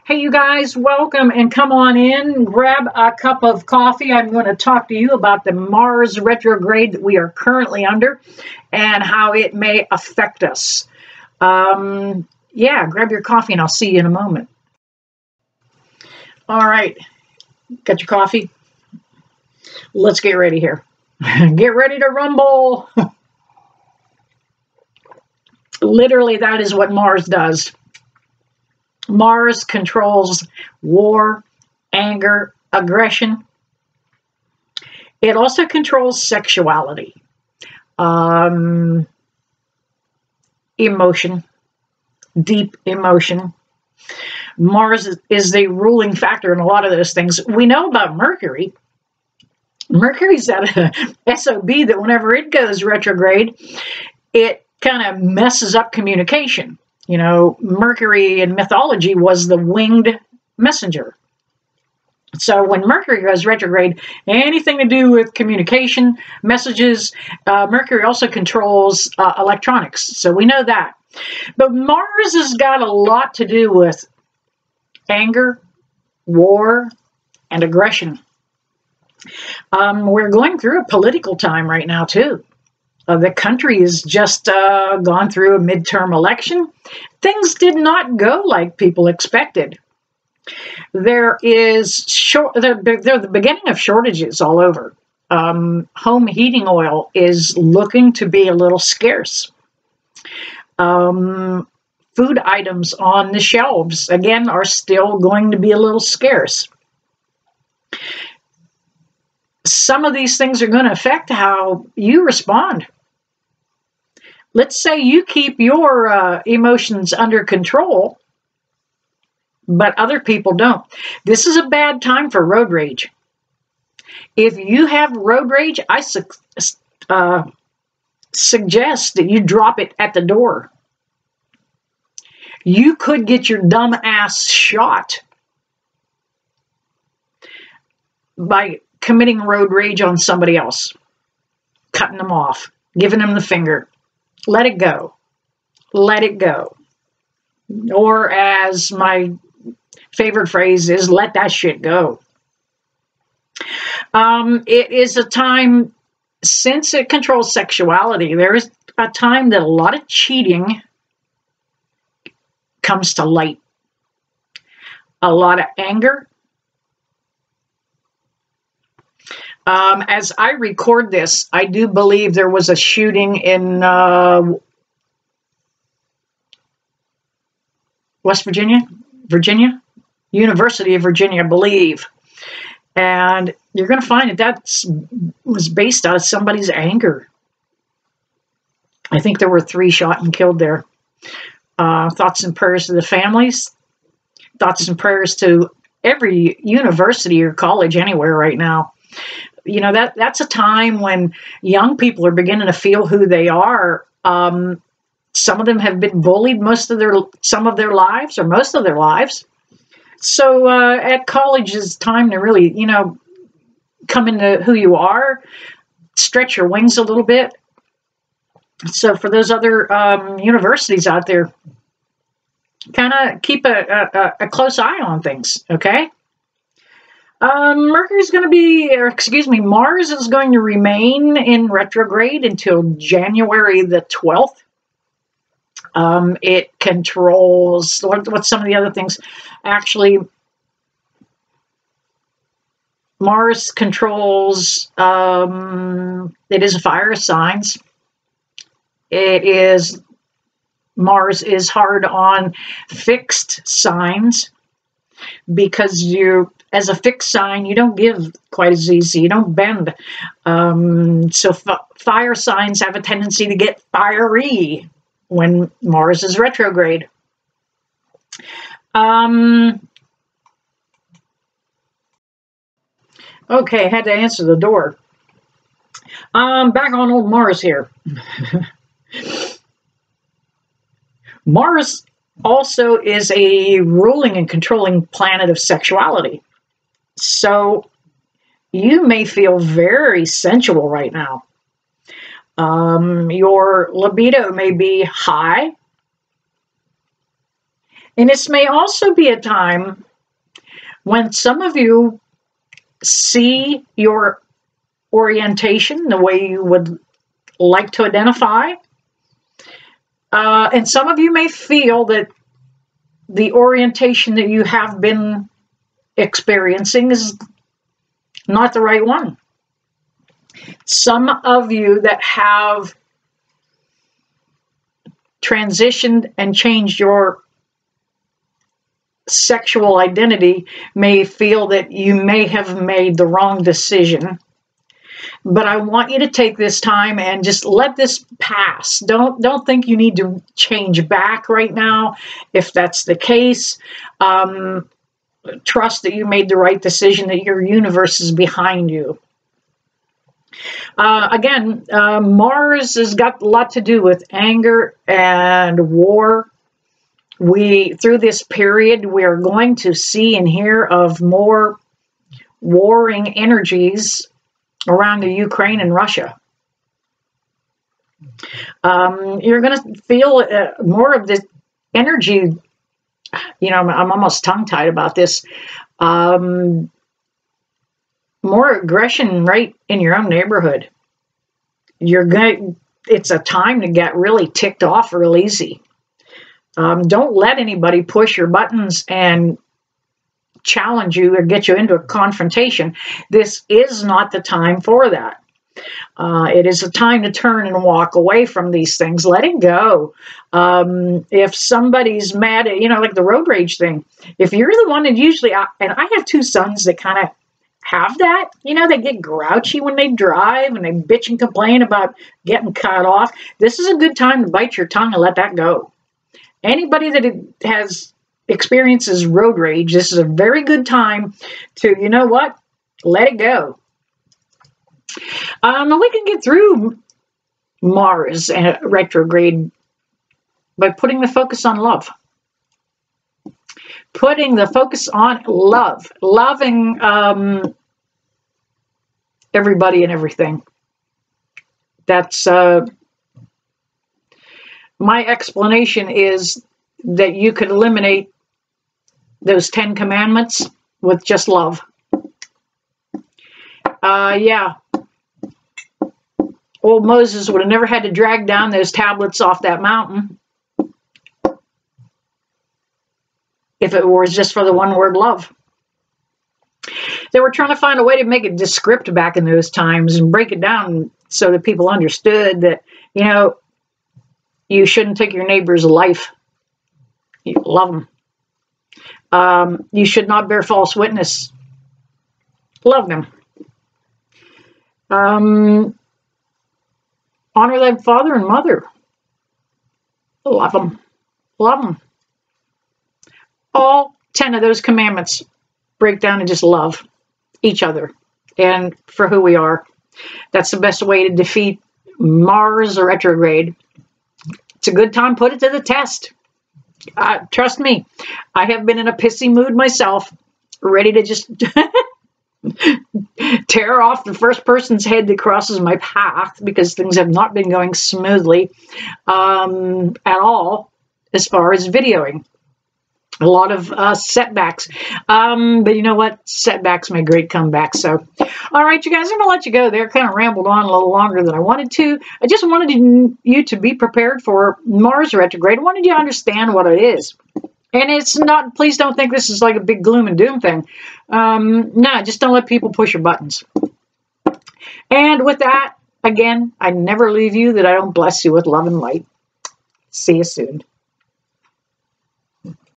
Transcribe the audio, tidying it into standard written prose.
Hey, you guys, welcome and come on in. Grab a cup of coffee. I'm going to talk to you about the Mars retrograde that we are currently under and how it may affect us. Yeah, grab your coffee and I'll see you in a moment. All right, got your coffee? Let's get ready here. Get ready to rumble. Literally, that is what Mars does. Mars controls war, anger, aggression. It also controls sexuality, emotion, deep emotion. Mars is the ruling factor in a lot of those things. We know about Mercury. Mercury's that SOB that whenever it goes retrograde, it kind of messes up communication. You know, Mercury in mythology was the winged messenger. So when Mercury goes retrograde, anything to do with communication, messages, Mercury also controls electronics. So we know that. But Mars has got a lot to do with anger, war, and aggression. We're going through a political time right now, too. The country has just gone through a midterm election. Things did not go like people expected. There is they're the beginning of shortages all over. Home heating oil is looking to be a little scarce. Food items on the shelves, again, are still going to be a little scarce. Some of these things are going to affect how you respond. Let's say you keep your emotions under control, but other people don't. This is a bad time for road rage. If you have road rage, I suggest that you drop it at the door. You could get your dumb ass shot by committing road rage on somebody else, cutting them off, giving them the finger. Let it go. Let it go. Or as my favorite phrase is, let that shit go. It is a time, since it controls sexuality, there is a time that a lot of cheating comes to light. A lot of anger. As I record this, I do believe there was a shooting in West Virginia, University of Virginia, I believe. And you're going to find that was based on somebody's anger. I think there were 3 shot and killed there. Thoughts and prayers to the families. Thoughts and prayers to every university or college anywhere right now. You know, that's a time when young people are beginning to feel who they are. Some of them have been bullied some of their lives or most of their lives. So at college is time to really, you know, come into who you are, stretch your wings a little bit. So for those other universities out there, kind of keep a close eye on things, okay? Mars is going to remain in retrograde until January the 12th. It controls, what's some of the other things? Actually, Mars controls, it is a fire signs. Mars is hard on fixed signs because as a fixed sign, you don't give quite as easy. You don't bend. So fire signs have a tendency to get fiery when Mars is retrograde. Okay, had to answer the door. Back on old Mars here. Mars also is a ruling and controlling planet of sexuality. So you may feel very sensual right now. Your libido may be high. And this may also be a time when some of you see your orientation the way you would like to identify. And some of you may feel that the orientation that you have been experiencing is not the right one. Some of you that have transitioned and changed your sexual identity may feel that you may have made the wrong decision. But I want you to take this time and just let this pass. Don't think you need to change back right now. If that's the case, trust that you made the right decision, that your universe is behind you. Again, Mars has got a lot to do with anger and war. Through this period, we're going to see and hear of more warring energies around the Ukraine and Russia. You're going to feel more of this energy. You know, I'm almost tongue-tied about this. More aggression right in your own neighborhood. It's a time to get really ticked off real easy. Don't let anybody push your buttons and challenge you or get you into a confrontation. This is not the time for that. It is a time to turn and walk away from these things. Let it go. If somebody's mad at, you know, like the road rage thing, if you're the one that usually, and I have two sons that kind of have that, you know, they get grouchy when they drive and they bitch and complain about getting cut off. This is a good time to bite your tongue and let that go. Anybody that experiences road rage, this is a very good time to, you know what, let it go. We can get through Mars retrograde by putting the focus on love. Putting the focus on love. Loving everybody and everything. That's my explanation is that you could eliminate those 10 commandments with just love. Yeah. Old Moses would have never had to drag down those tablets off that mountain if it was just for the one word love. They were trying to find a way to make it descript back in those times and break it down so that people understood that, you know, you shouldn't take your neighbor's life. You love them. You should not bear false witness. Love them. Honor thy father and mother. Love them. Love them. All 10 of those commandments break down to just love each other and for who we are. That's the best way to defeat Mars or retrograde. It's a good time. Put it to the test. Trust me, I have been in a pissy mood myself, ready to just tear off the first person's head that crosses my path because things have not been going smoothly at all as far as videoing. A lot of setbacks. But you know what? Setbacks make great comebacks. So, all right, you guys, I'm going to let you go there. Kind of rambled on a little longer than I wanted to. I just wanted you to be prepared for Mars retrograde. I wanted you to understand what it is. And it's not, please don't think this is like a big gloom and doom thing. No, just don't let people push your buttons. And with that, again, I never leave you that I don't bless you with love and light. See you soon.